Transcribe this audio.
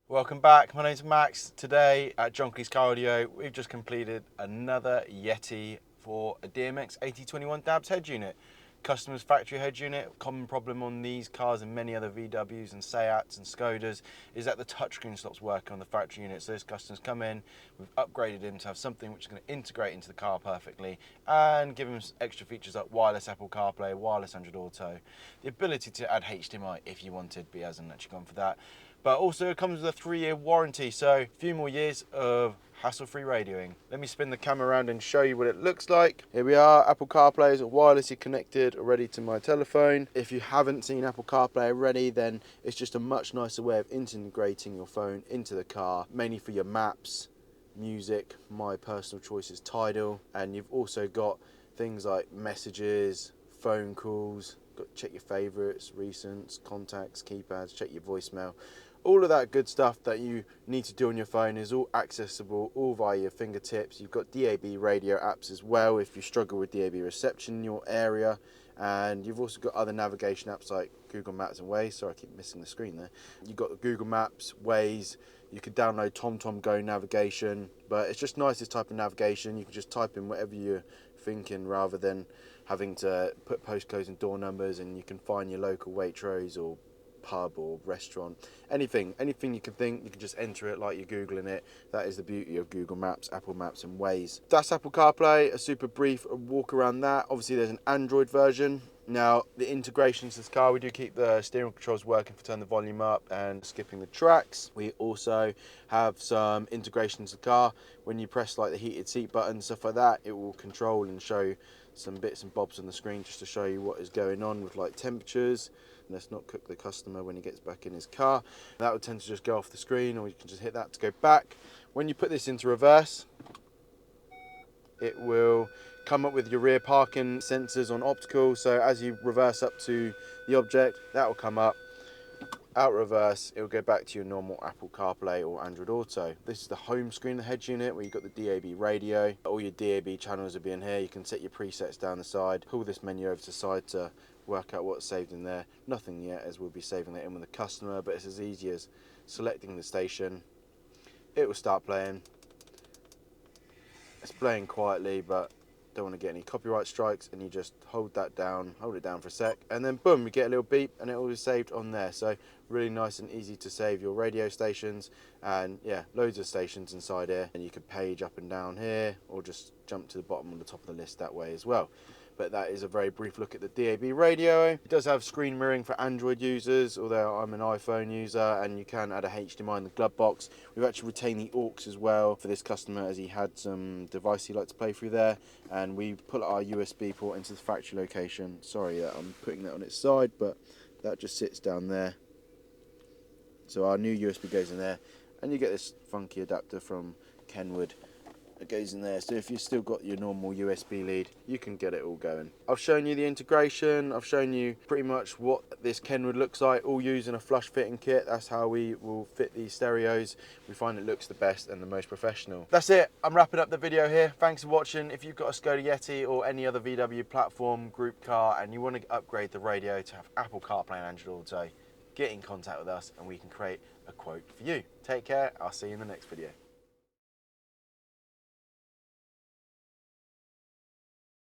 Welcome back, my name's Max. Today at Kleis Cardio, we've just completed another Yeti for a DMX8021DABS head unit. Customer's factory head unit. Common problem on these cars and many other VWs and Seats and Skodas is that the touchscreen stops working on the factory unit. So this customer's come in, we've upgraded him to have something which is going to integrate into the car perfectly and give him extra features like wireless Apple CarPlay, wireless Android Auto, the ability to add HDMI if you wanted, but he hasn't actually gone for that. But also it comes with a 3-year warranty, so a few more years of hassle-free radioing. Let me spin the camera around and show you what it looks like. Here we are, Apple CarPlay is wirelessly connected already to my telephone. If you haven't seen Apple CarPlay already, then it's just a much nicer way of integrating your phone into the car, mainly for your maps, music. My personal choice is Tidal, and you've also got things like messages, phone calls, check your favorites, recents, contacts, keypads, check your voicemail. All of that good stuff that you need to do on your phone is all accessible, all via your fingertips. You've got DAB radio apps as well if you struggle with DAB reception in your area. And you've also got other navigation apps like Google Maps and Waze. Sorry, I keep missing the screen there. You've got Google Maps, Waze. You could download TomTom Go navigation, but it's just nice, this type of navigation. You can just type in whatever you're thinking rather than having to put postcodes and door numbers, and you can find your local Waitrose or pub or restaurant, anything you can think, you can just enter it like you're Googling it. That is the beauty of Google Maps, Apple Maps and Waze. That's Apple CarPlay, a super brief walk around that. Obviously there's an Android version. Now the integrations to this car, we do keep the steering controls working for turn the volume up and skipping the tracks. We also have some integrations to the car. When you press like the heated seat button, stuff like that, it will control and show some bits and bobs on the screen just to show you what is going on with like temperatures. Let's not cook the customer when he gets back in his car. That would tend to just go off the screen, or you can just hit that to go back. When you put this into reverse, it will come up with your rear parking sensors on optical. So as you reverse up to the object, that will come up. Out reverse, it will go back to your normal Apple CarPlay or Android Auto. This is the home screen, the head unit, where you've got the DAB radio. All your DAB channels will be in here. You can set your presets down the side. Pull this menu over to the side to work out what's saved in there. Nothing yet, as we'll be saving that in with the customer, but it's as easy as selecting the station. It will start playing. It's playing quietly, but don't want to get any copyright strikes, and you just hold it down for a sec, and then boom, you get a little beep and it will be saved on there. So really nice and easy to save your radio stations, and yeah, loads of stations inside here, and you can page up and down here or just jump to the bottom on the top of the list that way as well. But that is a very brief look at the DAB radio. It does have screen mirroring for Android users, although I'm an iPhone user, and you can add a HDMI in the glove box. We've actually retained the aux as well for this customer, as he had some device he liked to play through there, and we put our USB port into the factory location. Sorry that I'm putting that on its side, but that just sits down there. So our new USB goes in there, and you get this funky adapter from Kenwood. It goes in there, so if you've still got your normal USB lead, you can get it all going. I've shown you the integration, I've shown you pretty much what this Kenwood looks like, all using a flush fitting kit. That's how we will fit these stereos. We find it looks the best and the most professional. That's it, I'm wrapping up the video here. Thanks for watching. If you've got a Skoda Yeti or any other VW platform, group car, and you want to upgrade the radio to have Apple CarPlay and Android Auto, get in contact with us and we can create a quote for you. Take care, I'll see you in the next video.